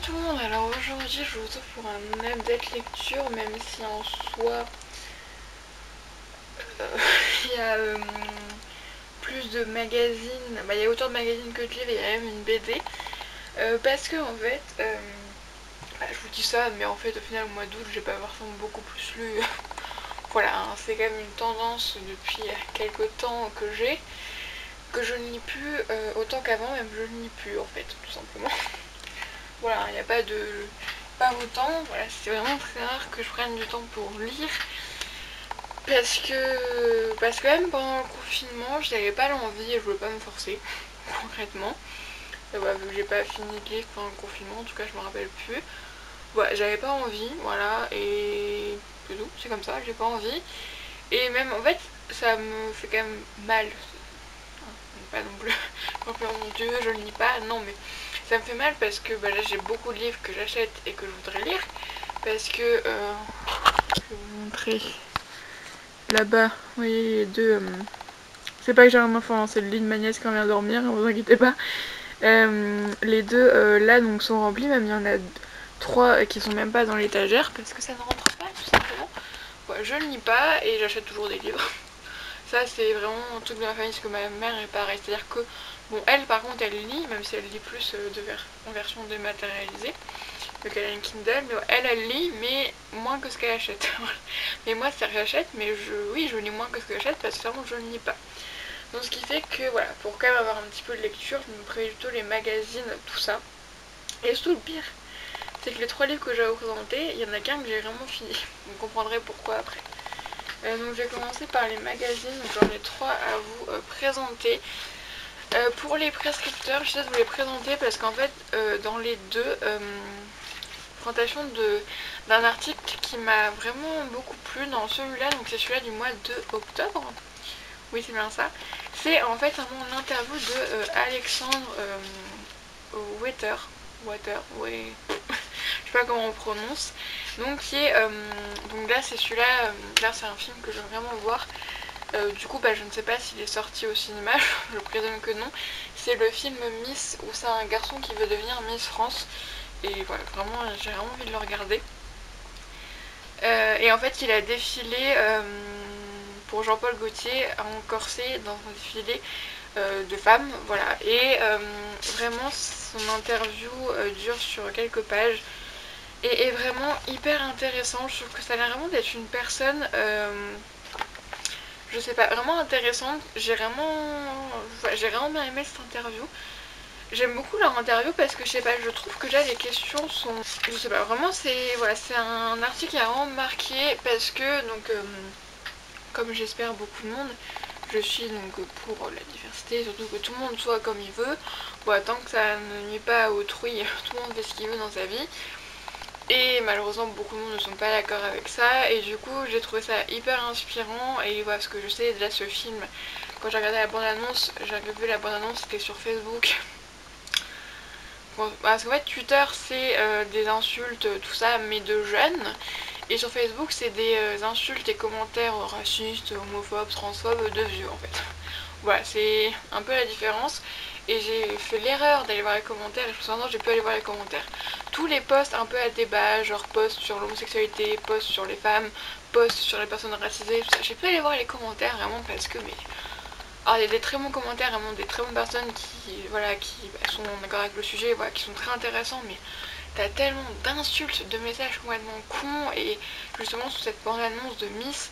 tout le monde, alors aujourd'hui je vous retrouve pour un update lecture, même si en soi il y a plus de magazines, il y a autant de magazines que de livres et il y a même une BD, parce que en fait, je vous dis ça, mais en fait au final au mois d'août j'ai pas forcément beaucoup plus lu, voilà, hein, c'est quand même une tendance depuis quelques temps que je ne lis plus autant qu'avant, même je ne lis plus en fait, tout simplement. Voilà, il n'y a pas autant, voilà, c'est vraiment très rare que je prenne du temps pour lire. Parce que même pendant le confinement, je n'avais pas l'envie et je voulais pas me forcer, concrètement. Et voilà, vu que j'ai pas fini de lire pendant le confinement, en tout cas je me rappelle plus. Voilà, j'avais pas envie, voilà, et c'est tout, c'est comme ça, j'ai pas envie. Et même en fait, ça me fait quand même mal. Pas non plus, oh mon dieu, je ne lis pas, non mais ça me fait mal parce que là j'ai beaucoup de livres que j'achète et que je voudrais lire. Parce que, je vais vous montrer. Là-bas, vous voyez les deux. C'est pas que j'ai un enfant, c'est le lit de ma nièce qui vient dormir, ne vous inquiétez pas. Les deux là donc sont remplis, même il y en a trois qui sont même pas dans l'étagère parce que ça ne rentre pas tout simplement. Ouais, je ne lis pas et j'achète toujours des livres. Ça c'est vraiment un truc de ma famille parce que ma mère est pareil, c'est-à-dire que bon elle par contre elle lit, même si elle lit plus en version dématérialisée. Donc elle a une Kindle, mais elle lit, mais moins que ce qu'elle achète. Mais moi c'est que j'achète, mais oui je lis moins que ce que j'achète parce que vraiment je ne lis pas. Donc ce qui fait que voilà, pour quand même avoir un petit peu de lecture, je me préfère plutôt les magazines, tout ça. Et surtout le pire, c'est que les trois livres que j'avais présentés, il y en a qu'un que j'ai vraiment fini. Vous comprendrez pourquoi après. Donc je vais commencer par les magazines, donc j'en ai trois à vous présenter. Pour les prescripteurs, je sais de vous les présenter parce qu'en fait dans les deux, présentation d'un article qui m'a vraiment beaucoup plu dans celui-là, donc c'est celui-là du mois de octobre. Oui c'est bien ça. C'est en fait un interview de Alexandre Water, oui. Je sais pas comment on prononce. Donc qui est donc là c'est celui-là, là c'est un film que je veux vraiment voir. Du coup je ne sais pas s'il est sorti au cinéma, je présume que non. C'est le film Miss où c'est un garçon qui veut devenir Miss France. Et voilà, vraiment j'ai vraiment envie de le regarder. Et en fait il a défilé pour Jean-Paul Gaultier en corset dans un défilé de femmes, voilà. Et vraiment son interview dure sur quelques pages et est vraiment hyper intéressant. Je trouve que ça a l'air vraiment d'être une personne, je sais pas, vraiment intéressante. J'ai vraiment bien aimé cette interview. J'aime beaucoup leur interview parce que je sais pas, je trouve que là les questions sont, je sais pas, vraiment c'est voilà, c'est un article qui a vraiment marqué parce que donc comme j'espère beaucoup de monde, je suis donc pour la diversité, surtout que tout le monde soit comme il veut. Bon, tant que ça ne nuit pas à autrui, tout le monde fait ce qu'il veut dans sa vie. Et malheureusement beaucoup de monde ne sont pas d'accord avec ça et du coup j'ai trouvé ça hyper inspirant. Et voilà, parce que je sais déjà ce film, quand j'ai regardé la bande-annonce, j'ai vu la bande-annonce, c'était sur Facebook. Bon, parce qu'en fait Twitter c'est des insultes, tout ça, mais de jeunes. Et sur Facebook c'est des insultes et commentaires racistes, homophobes, transphobes de vieux en fait. Voilà, c'est un peu la différence. Et j'ai fait l'erreur d'aller voir les commentaires et je me suis dit non, j'ai pu aller voir les commentaires. Tous les posts un peu à débat, genre posts sur l'homosexualité, posts sur les femmes, posts sur les personnes racisées, tout ça, j'ai pu aller voir les commentaires vraiment parce que alors il y a des très bons commentaires, vraiment des très bonnes personnes qui sont d'accord avec le sujet, voilà, qui sont très intéressants, mais t'as tellement d'insultes, de messages complètement cons, et justement sur cette bande-annonce de Miss,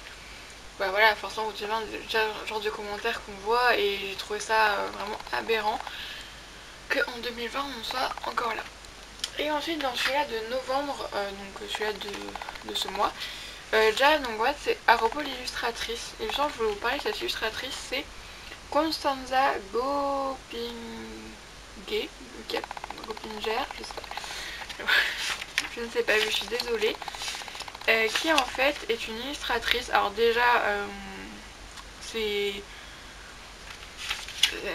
voilà, forcément vous devez déjà le genre de commentaires qu'on voit, et j'ai trouvé ça vraiment aberrant qu'en 2020 on soit encore là. Et ensuite dans celui-là de novembre, donc celui-là de ce mois, déjà donc ouais, c'est à propos de l'illustratrice, et le genre je voulais vous parler de cette illustratrice, c'est Constanza Gopinger, je sais pas. Je ne sais pas, je suis désolée. Qui en fait est une illustratrice. Alors déjà, c'est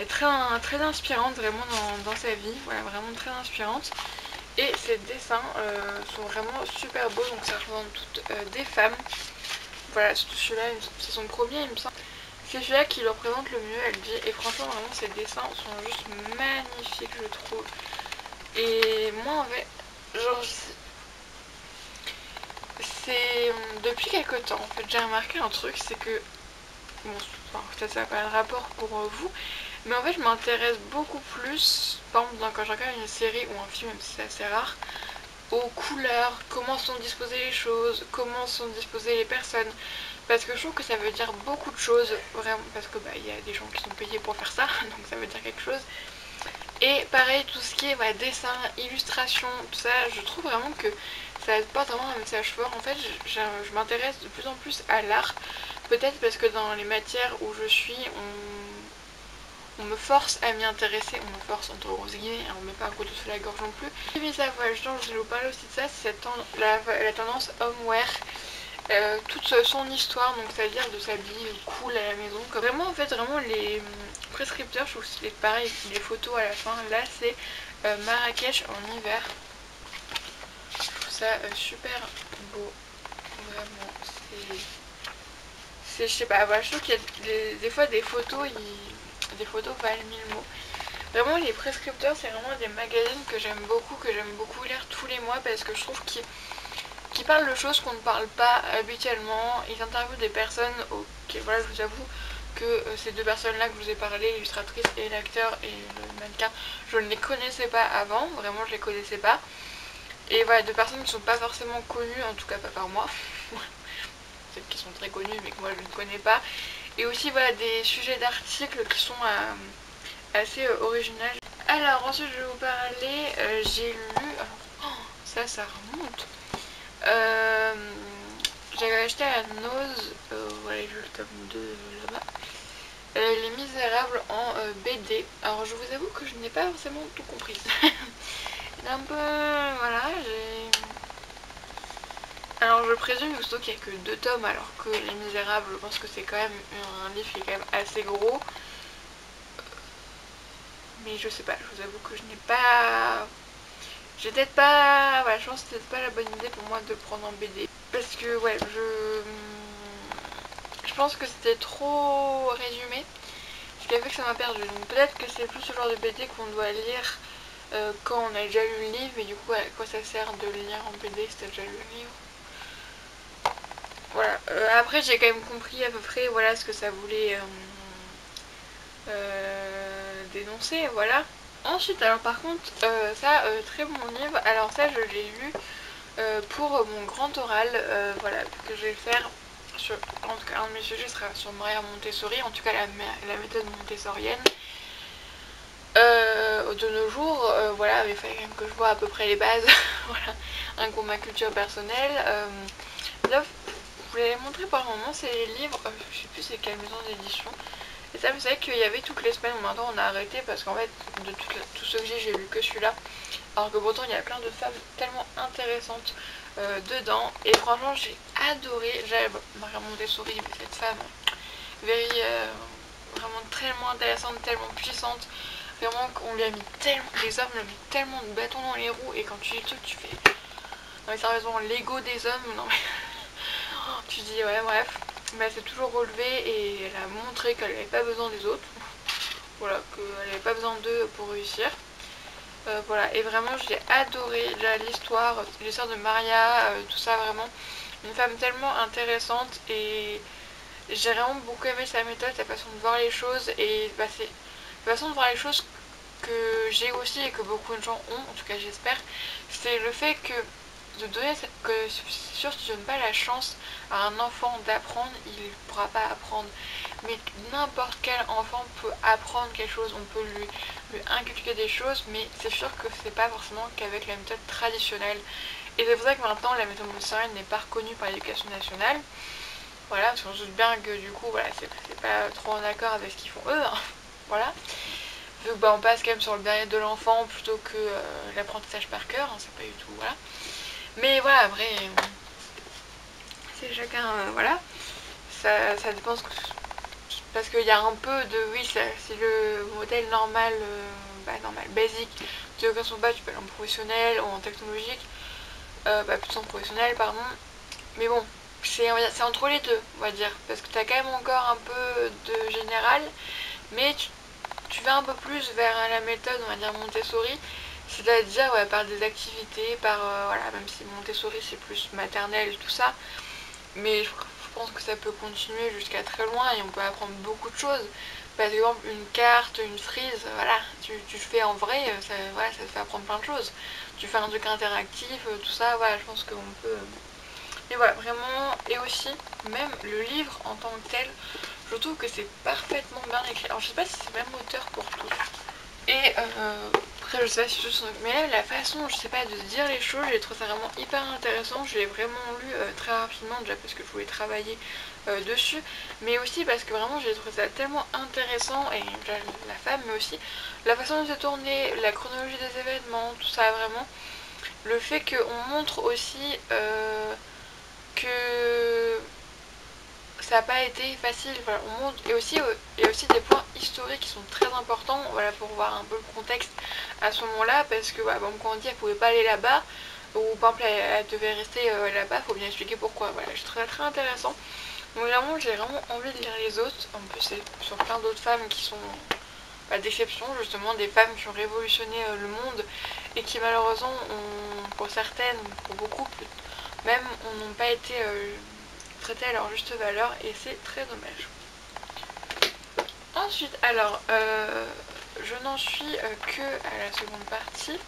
très inspirante vraiment dans sa vie. Voilà, vraiment très inspirante. Et ses dessins sont vraiment super beaux. Donc ça représente toutes des femmes. Voilà, surtout celui-là, c'est son premier, il me semble. C'est celui-là qui le représente le mieux, elle dit. Et franchement, vraiment, ses dessins sont juste magnifiques, je trouve. Et moi, en fait, depuis quelques temps en fait j'ai remarqué un truc, c'est que bon, enfin, ça n'a pas de rapport pour vous, mais en fait je m'intéresse beaucoup plus, par exemple quand je regarde une série ou un film, même si c'est assez rare, aux couleurs, comment sont disposées les choses, comment sont disposées les personnes, parce que je trouve que ça veut dire beaucoup de choses, vraiment, parce que bah, y a des gens qui sont payés pour faire ça, donc ça veut dire quelque chose. Et pareil, tout ce qui est dessin, illustration, tout ça, je trouve vraiment que ça apporte vraiment un message fort. En fait, je m'intéresse de plus en plus à l'art, peut-être parce que dans les matières où je suis, on me force à m'y intéresser, on me force entre grosses guillemets, on ne met pas un couteau sous la gorge non plus. Mais ça, voilà, je vais vous parler aussi de ça, c'est la tendance homeware. Toute son histoire, donc c'est-à-dire de s'habiller cool à la maison. Vraiment en fait vraiment les prescripteurs, je trouve que c'est pareil, les photos à la fin, là c'est Marrakech en hiver. Je trouve ça super beau, vraiment, je sais pas, voilà, je trouve qu'il y a des fois des photos, des photos valent 1000 mots. Vraiment les prescripteurs c'est vraiment des magazines que j'aime beaucoup lire tous les mois parce que je trouve qu'ils parlent de choses qu'on ne parle pas habituellement. Ils interviewent des personnes, ok voilà, je vous avoue que ces deux personnes là que je vous ai parlé, l'illustratrice et l'acteur et le mannequin, je ne les connaissais pas avant, vraiment je les connaissais pas. Et voilà, deux personnes qui sont pas forcément connues, en tout cas pas par moi. Peut-être qui sont très connues mais que moi je ne connais pas. Et aussi voilà des sujets d'articles qui sont assez originaux. Alors ensuite je vais vous parler, j'ai lu, alors, ça remonte. J'avais acheté à Nose, voilà, j'ai le tome 2 là-bas, Les Misérables en BD. Alors je vous avoue que je n'ai pas forcément tout compris. Il est un peu... voilà, alors je présume qu'il n'y a que 2 tomes alors que Les Misérables, je pense que c'est quand même un livre qui est quand même assez gros. Mais je sais pas, je vous avoue que je n'ai pas... j'ai peut-être pas... voilà, je pense que c'était pas la bonne idée pour moi de le prendre en BD. Parce que ouais, je pense que c'était trop résumé. Ce qui a fait que ça m'a perdu. Donc peut-être que c'est plus ce genre de BD qu'on doit lire quand on a déjà lu le livre. Et du coup, à quoi ça sert de le lire en BD si t'as déjà lu le livre? Voilà. Après, j'ai quand même compris à peu près voilà ce que ça voulait dénoncer. Voilà. Ensuite, alors par contre, très bon livre. Alors ça, je l'ai lu pour mon grand oral, voilà, que je vais faire sur, en tout cas un de mes sujets sera sur Maria Montessori, en tout cas la méthode montessorienne. De nos jours, voilà, il fallait quand même que je vois à peu près les bases, voilà, un cours de ma culture personnelle. Là, je vous l'avais montré par un moment, c'est les livres, je sais plus c'est quelle maison d'édition. Et ça, vous savez qu'il y avait toutes les semaines, maintenant on a arrêté parce qu'en fait, de tout ce que j'ai lu que celui-là. Alors que pourtant il y a plein de femmes tellement intéressantes dedans. Et franchement j'ai adoré. Maria Montessori, cette femme vraiment tellement intéressante, tellement puissante. Vraiment qu'on lui a mis tellement, les hommes lui ont mis tellement de bâtons dans les roues. Et quand tu lis le truc tu fais, non mais sérieusement, l'ego des hommes, non mais tu dis ouais bref. Mais elle s'est toujours relevée et elle a montré qu'elle n'avait pas besoin des autres. Voilà, qu'elle n'avait pas besoin d'eux pour réussir. Voilà, et vraiment j'ai adoré l'histoire de Maria, tout ça, vraiment une femme tellement intéressante. Et j'ai vraiment beaucoup aimé sa méthode, sa façon de voir les choses. Et bah, c'est la façon de voir les choses que j'ai aussi et que beaucoup de gens ont, en tout cas j'espère, c'est le fait que de donner que c'est sûr si tu donnes pas la chance à un enfant d'apprendre, il ne pourra pas apprendre. Mais n'importe quel enfant peut apprendre quelque chose, on peut lui inculquer des choses, mais c'est sûr que c'est pas forcément qu'avec la méthode traditionnelle. Et c'est pour ça que maintenant la méthode montessorienne n'est pas reconnue par l'éducation nationale. Voilà, parce qu'on se doute bien que du coup voilà, c'est pas trop en accord avec ce qu'ils font eux, hein. Voilà. Vu que bah, on passe quand même sur le bien-être de l'enfant plutôt que l'apprentissage par cœur, hein, c'est pas du tout, voilà. Mais voilà, après, c'est chacun, voilà, ça dépend parce qu'il y a un peu de, oui, c'est le modèle normal, normal, basique, de l'éducation bas, tu peux aller en professionnel ou en technologique, plutôt en professionnel, pardon, mais bon, c'est entre les deux, on va dire, parce que tu as quand même encore un peu de général, mais tu vas un peu plus vers la méthode, on va dire Montessori, c'est-à-dire par des activités, voilà, même si Montessori c'est plus maternel tout ça, mais je pense que ça peut continuer jusqu'à très loin et on peut apprendre beaucoup de choses. Par exemple, une carte, une frise, voilà, tu le fais en vrai, voilà, ça te fait apprendre plein de choses. Tu fais un truc interactif, tout ça, voilà, je pense qu'on peut... Mais voilà, vraiment, et aussi, même le livre en tant que tel, je trouve que c'est parfaitement bien écrit. Alors je sais pas si c'est le même auteur pour tous. Et après je sais pas si tous, mais même la façon, je sais pas, de dire les choses, j'ai trouvé ça vraiment hyper intéressant. Je l'ai vraiment lu très rapidement, déjà parce que je voulais travailler dessus, mais aussi parce que vraiment j'ai trouvé ça tellement intéressant, et la femme, mais aussi la façon de se tourner, la chronologie des événements, tout ça, vraiment. Le fait qu'on montre aussi que ça n'a pas été facile, voilà, on montre, et aussi des points historiques qui sont très importants, voilà, pour voir un peu le contexte à ce moment-là, parce que voilà, bon, quand on dit qu'elle pouvait pas aller là-bas, ou par exemple elle devait rester là-bas, faut bien expliquer pourquoi, voilà, je trouve ça très intéressant. Donc vraiment j'ai vraiment envie de lire les autres, en plus c'est sur plein d'autres femmes qui sont d'exception, justement, des femmes qui ont révolutionné le monde, et qui malheureusement pour certaines, pour beaucoup même, n'ont pas été traitées à leur juste valeur, et c'est très dommage. Ensuite, alors, je n'en suis que à la seconde partie.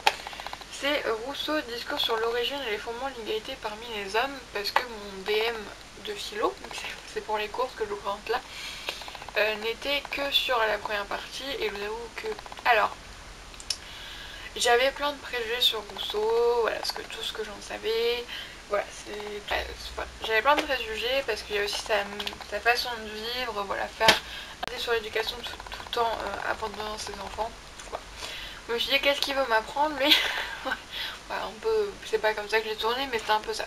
C'est Rousseau, discours sur l'origine et les fondements de l'égalité parmi les hommes, parce que mon DM de philo, c'est pour les cours que je vous présente là, n'était que sur la première partie, et je vous avoue que... Alors, j'avais plein de préjugés sur Rousseau, voilà, tout ce que j'en savais, voilà, j'avais plein de préjugés, parce qu'il y a aussi sa façon de vivre, voilà, faire sur l'éducation tout en abandonnant ses enfants. Voilà. Je me suis dit, qu'est-ce qu'il veut m'apprendre, mais voilà, un peu, c'est pas comme ça que j'ai tourné, mais c'est un peu ça.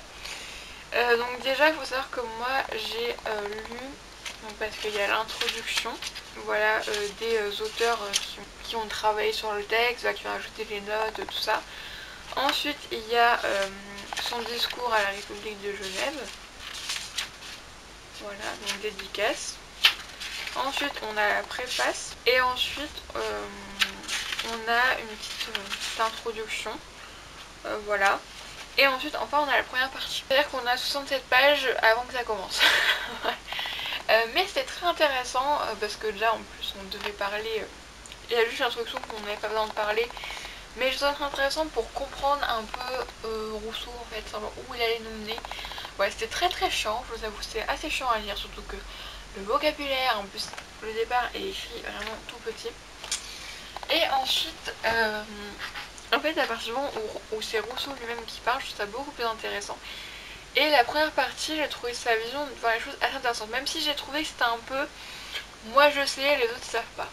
Donc déjà, il faut savoir que moi, j'ai lu, parce qu'il y a l'introduction, voilà, des auteurs qui ont travaillé sur le texte, qui ont ajouté les notes, tout ça. Ensuite, il y a son discours à la République de Genève, voilà, donc dédicace. Ensuite, on a la préface, et ensuite, on a une petite introduction, voilà. Et ensuite, enfin, on a la première partie. C'est-à-dire qu'on a 67 pages avant que ça commence. Mais c'était très intéressant, parce que déjà, en plus, on devait parler... il y a juste l'introduction qu'on n'avait pas besoin de parler. Mais je trouve ça très intéressant pour comprendre un peu Rousseau, en fait, où il allait nous mener. Ouais, c'était très très chiant, je vous avoue, c'était assez chiant à lire, surtout que le vocabulaire, en plus, le départ est écrit vraiment tout petit. Et ensuite, en fait, à partir du moment où c'est Rousseau lui-même qui parle, je trouve ça beaucoup plus intéressant. Et la première partie, j'ai trouvé sa vision de voir les choses assez intéressante, même si j'ai trouvé que c'était un peu... Moi je sais, les autres savent pas.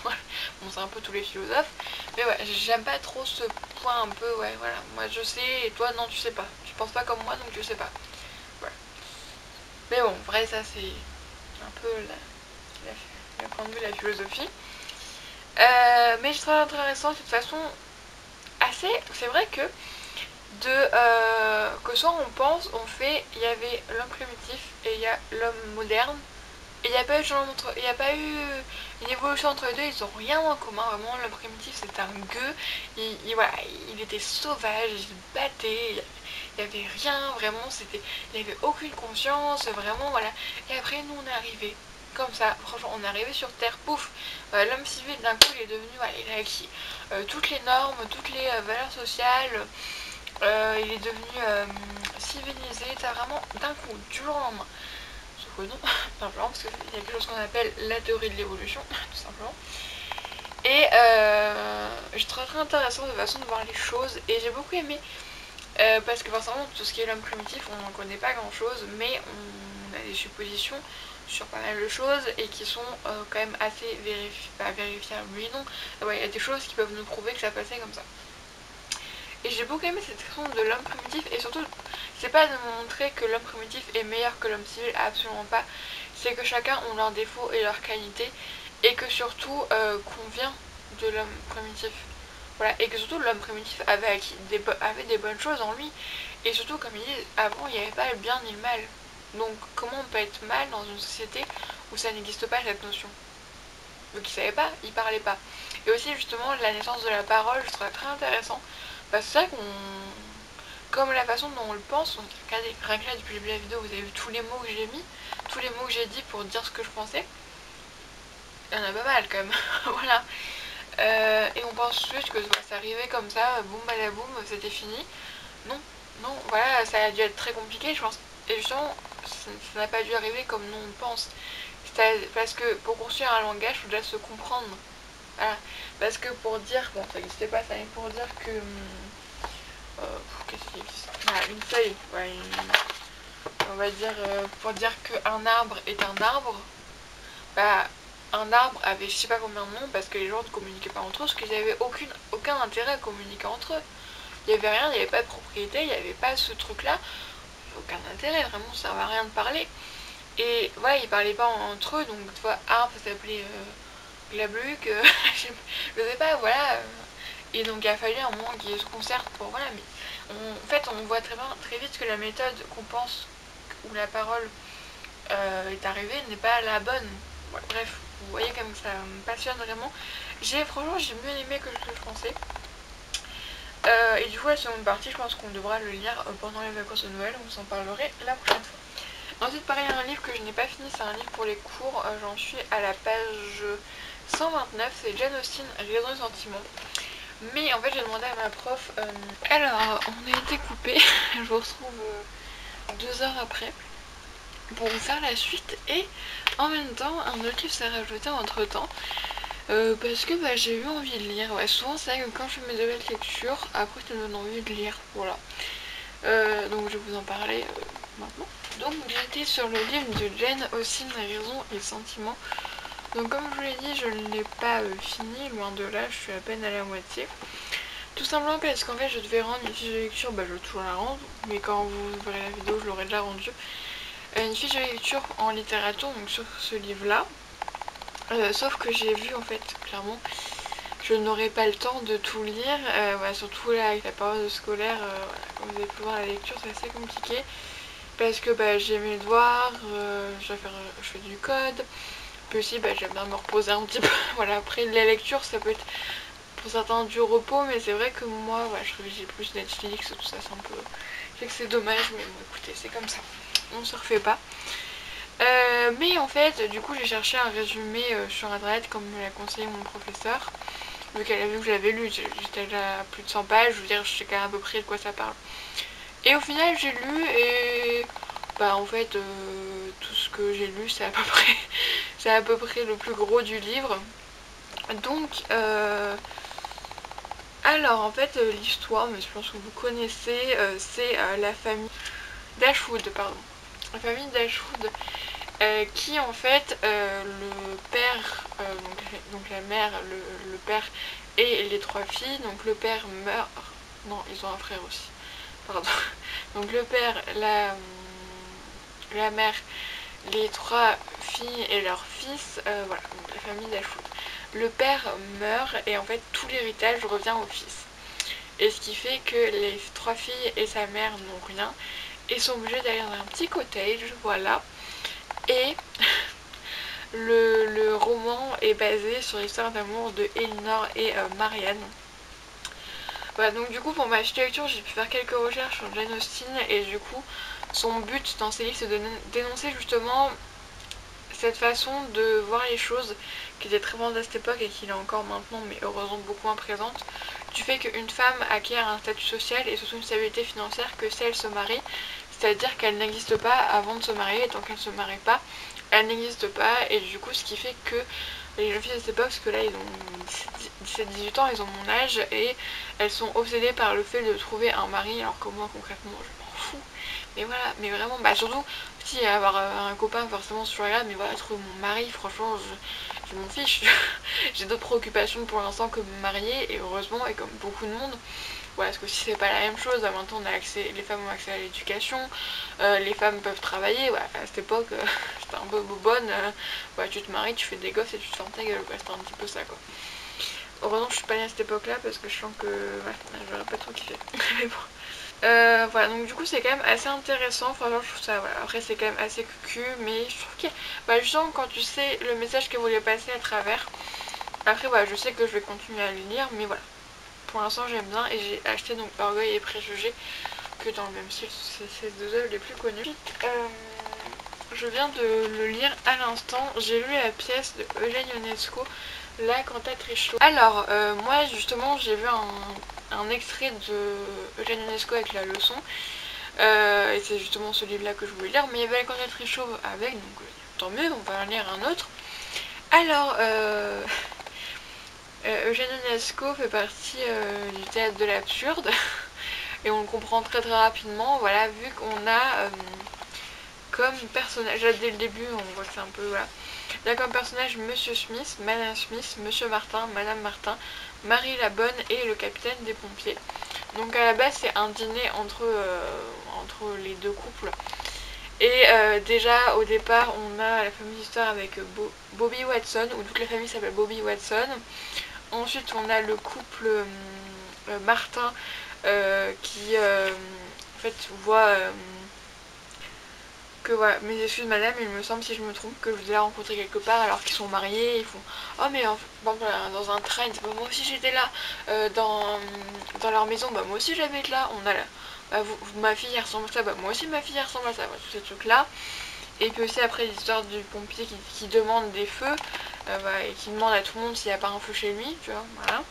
Bon, c'est un peu tous les philosophes, mais ouais, j'aime pas trop ce point un peu, ouais, voilà, moi je sais et toi non, tu sais pas. Tu penses pas comme moi, donc tu sais pas. Voilà. Mais bon, vrai, ça c'est un peu le point de vue de la philosophie. Mais je trouve intéressant de toute façon assez... C'est vrai que que soit on pense, on fait, il y avait l'homme primitif et il y a l'homme moderne. Et il n'y a pas eu il n'y a pas eu une évolution entre les deux, ils ont rien en commun, vraiment l'homme primitif c'était un gueux, voilà, il était sauvage, il se battait, il n'y avait rien, vraiment, il n'y avait aucune conscience, vraiment, voilà. Et après nous on est arrivé comme ça, franchement on est arrivé sur Terre, pouf, l'homme civil d'un coup il est devenu, voilà, il a acquis toutes les normes, toutes les valeurs sociales, il est devenu civilisé, ça vraiment d'un coup, du jour au lendemain. Sauf que non, simplement parce qu'il y a quelque chose qu'on appelle la théorie de l'évolution, tout simplement. Et je trouve très intéressant de façon de voir les choses, et j'ai beaucoup aimé, parce que forcément tout ce qui est l'homme primitif on n'en connaît pas grand chose, mais on a des suppositions sur pas mal de choses et qui sont quand même assez vérifiables, oui non, ouais, il y a des choses qui peuvent nous prouver que ça passait comme ça. Et j'ai beaucoup aimé cette façon de l'homme primitif, et surtout, c'est pas de montrer que l'homme primitif est meilleur que l'homme civil, absolument pas. C'est que chacun ont leurs défauts et leurs qualités, et que surtout, qu'on vient de l'homme primitif. Voilà, et que surtout l'homme primitif avait des bonnes choses en lui. Et surtout, comme il dit, avant, il n'y avait pas le bien ni le mal. Donc, comment on peut être mal dans une société où ça n'existe pas cette notion? Donc, il savait pas, il parlait pas. Et aussi, justement, la naissance de la parole, je trouve ça très intéressant. Parce que c'est vrai comme la façon dont on le pense. Donc regardez, rien que là depuis le début de la vidéo vous avez vu tous les mots que j'ai mis, tous les mots que j'ai dit pour dire ce que je pensais. Il y en a pas mal quand même. Voilà. Et on pense juste que ça arrivait comme ça, boum balaboum, c'était fini. Non, non, voilà, ça a dû être très compliqué je pense. Et justement ça n'a pas dû arriver comme nous on pense. Parce que pour construire un langage il faut déjà se comprendre. Voilà. Parce que pour dire, bon ça n'existait pas ça, mais pour dire que qu'est-ce qui existe, voilà, une feuille, ouais, on va dire pour dire qu'un arbre est un arbre, bah un arbre avait je sais pas combien de noms parce que les gens ne communiquaient pas entre eux, parce qu'ils n'avaient aucun intérêt à communiquer entre eux. Il n'y avait rien, il n'y avait pas de propriété, il n'y avait pas ce truc là, aucun intérêt, vraiment ça servait à rien de parler. Et voilà, ils parlaient pas entre eux, donc tu vois, arbre ça s'appelait Glabluc, je sais pas, voilà. Et donc il a fallu un moment qu'ils se concertent pour voilà, mais en fait on voit très vite que la méthode qu'on pense où la parole est arrivée n'est pas la bonne. Ouais, bref, vous voyez comme ça me passionne vraiment. Franchement j'ai mieux aimé que ce que je pensais. Et du coup la seconde partie je pense qu'on devra le lire pendant les vacances de Noël, on s'en parlerait la prochaine fois. Ensuite pareil un livre que je n'ai pas fini, c'est un livre pour les cours, j'en suis à la page 129, c'est Jane Austen, Raison et Sentiment. Mais en fait j'ai demandé à ma prof, alors on a été coupé, je vous retrouve 2 heures après pour vous faire la suite et en même temps un autre livre s'est rajouté entre temps parce que j'ai eu envie de lire. Ouais, souvent c'est vrai que quand je fais mes nouvelles lectures, après ça me donne envie de lire, voilà. Donc je vais vous en parler maintenant. Donc j'étais sur le livre de Jane Austen, Raison et Sentiment. Donc comme je vous l'ai dit, je ne l'ai pas fini, loin de là, je suis à peine à la moitié. Tout simplement parce qu'en fait je devais rendre une fiche de lecture, je vais toujours la rendre, mais quand vous verrez la vidéo je l'aurai déjà rendue. Une fiche de lecture en littérature, donc sur ce livre là. Sauf que j'ai vu en fait, clairement, je n'aurai pas le temps de tout lire, surtout là avec la période scolaire, comme vous avez pu voir la lecture c'est assez compliqué. Parce que j'ai mes devoirs, je fais du code, puis aussi j'aime bien me reposer un petit peu. Voilà, après la lecture ça peut être pour certains du repos, mais c'est vrai que moi je privilégie plus Netflix, tout ça c'est un peu... Je sais que c'est dommage, mais bon écoutez c'est comme ça, on se refait pas. Mais en fait du coup j'ai cherché un résumé sur internet comme me l'a conseillé mon professeur, vu qu'elle a vu que je l'avais lu, j'étais déjà à plus de 100 pages, je veux dire je sais quand même à peu près de quoi ça parle. Et au final j'ai lu et en fait tout ce que j'ai lu c'est à peu près le plus gros du livre. Donc alors en fait l'histoire, mais je pense que vous connaissez, c'est la famille d'Ashwood, pardon. La famille d'Ashwood qui en fait le père, donc la mère, le père et les 3 filles, donc le père meurt, non ils ont un frère aussi, pardon. Donc le père, la mère, les 3 filles et leur fils, voilà, donc la famille d'Ashwood. Le père meurt et en fait tout l'héritage revient au fils. Et ce qui fait que les 3 filles et sa mère n'ont rien et sont obligées d'aller dans un petit cottage, voilà. Et le roman est basé sur l'histoire d'amour de Elinor et Marianne. Voilà, donc du coup pour ma fiche de lecture j'ai pu faire quelques recherches sur Jane Austen et du coup son but dans ses livres c'est de dénoncer justement cette façon de voir les choses qui était très présente à cette époque et qui est encore maintenant mais heureusement beaucoup moins présente, du fait qu'une femme acquiert un statut social et surtout une stabilité financière que si elle se marie, c'est-à-dire qu'elle n'existe pas avant de se marier et tant qu'elle ne se marie pas, elle n'existe pas. Et du coup ce qui fait que les jeunes filles de cette époque, parce que là ils ont 17-18 ans, ils ont mon âge et elles sont obsédées par le fait de trouver un mari, alors que moi concrètement je m'en fous. Mais voilà, mais vraiment, surtout si avoir un copain forcément sur là, mais voilà, trouver mon mari, franchement je m'en fiche. J'ai d'autres préoccupations pour l'instant que me marier, et heureusement, et comme beaucoup de monde. Voilà, parce que si c'est pas la même chose, maintenant on a accès, les femmes ont accès à l'éducation, les femmes peuvent travailler, ouais, à cette époque c'était un peu bobonne, tu te maries, tu fais des gosses et tu te fermes ta gueule, c'était un petit peu ça quoi. Heureusement je suis pas née à cette époque là parce que je sens que j'aurais pas trop kiffé. Mais bon. Voilà, donc du coup c'est quand même assez intéressant, franchement je trouve ça, voilà. Après c'est quand même assez cucu, mais je trouve que justement quand tu sais le message qu'elle voulait passer à travers, après voilà, je sais que je vais continuer à le lire, mais voilà, pour l'instant j'aime bien. Et j'ai acheté donc Orgueil et Préjugés que dans le même style, c'est ces deux œuvres les plus connues. Je viens de le lire à l'instant, j'ai lu la pièce de Eugène Ionesco, La cantatrice chauve. Alors moi justement j'ai vu un extrait de Eugène Ionesco avec la leçon, et c'est justement ce livre là que je voulais lire, mais il y avait La cantatrice chauve avec, donc tant mieux, on va en lire un autre. Alors Eugène Ionesco fait partie du théâtre de l'absurde et on le comprend très rapidement, voilà, vu qu'on a comme personnage, là dès le début on voit que c'est un peu, voilà, il y a comme personnage Monsieur Smith, Madame Smith, Monsieur Martin, Madame Martin, Marie la Bonne et le capitaine des pompiers. Donc à la base c'est un dîner entre les deux couples. Et déjà au départ on a la fameuse histoire avec Bobby Watson, où toute la famille s'appelle Bobby Watson. Ensuite on a le couple Martin qui en fait voit que voilà, mes excuses madame, il me semble si je me trompe que je vous ai rencontré quelque part alors qu'ils sont mariés, ils font oh mais bon, dans un train, bah, moi aussi j'étais là, dans leur maison, bah moi aussi j'habite là, on a là, bah, ma fille ressemble à ça, bah moi aussi ma fille ressemble à ça, voilà, tous ces trucs là. Et puis aussi après l'histoire du pompier qui demande des feux, voilà, et qui demande à tout le monde s'il n'y a pas un feu chez lui, tu vois, voilà.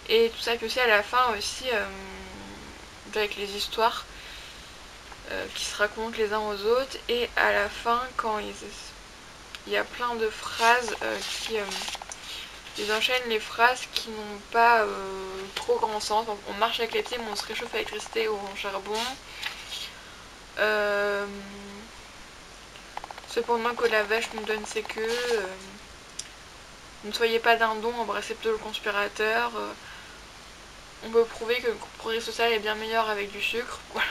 Et tout ça, puis aussi à la fin aussi avec les histoires qui se racontent les uns aux autres, et à la fin quand il y a plein de phrases ils enchaînent les phrases qui n'ont pas trop grand sens. On marche avec les pieds mais on se réchauffe à l'électricité ou en charbon. Cependant que la vache nous donne ses queues, ne soyez pas dindon, embrassez plutôt le conspirateur, on peut prouver que le progrès social est bien meilleur avec du sucre, voilà.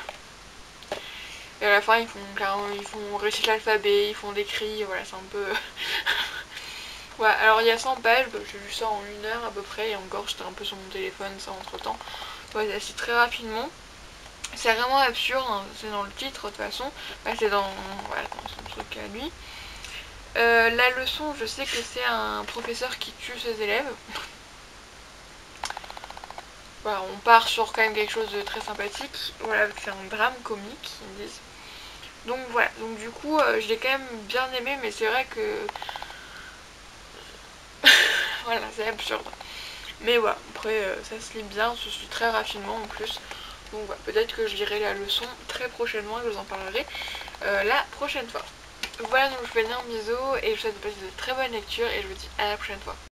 Et à la fin ils font réciter l'alphabet, ils font des cris, voilà, c'est un peu... ouais, alors il y a 100 pages, bah, j'ai lu ça en 1 heure à peu près, et encore j'étais un peu sur mon téléphone ça entre temps. Ouais, c'est très rapidement. C'est vraiment absurde, hein, c'est dans le titre de toute façon, bah, c'est dans, voilà, dans son truc à lui. La leçon, je sais que c'est un professeur qui tue ses élèves. Voilà, on part sur quand même quelque chose de très sympathique. Voilà, c'est un drame comique, ils disent. Donc voilà, donc du coup, je l'ai quand même bien aimé, mais c'est vrai que... voilà, c'est absurde. Mais voilà, après, ça se lit bien, ça se lit très rapidement en plus. Donc voilà, peut-être que je lirai la leçon très prochainement et je vous en parlerai la prochaine fois. Voilà, donc je vous fais un bisou et je vous souhaite de passer de très bonnes lectures et je vous dis à la prochaine fois.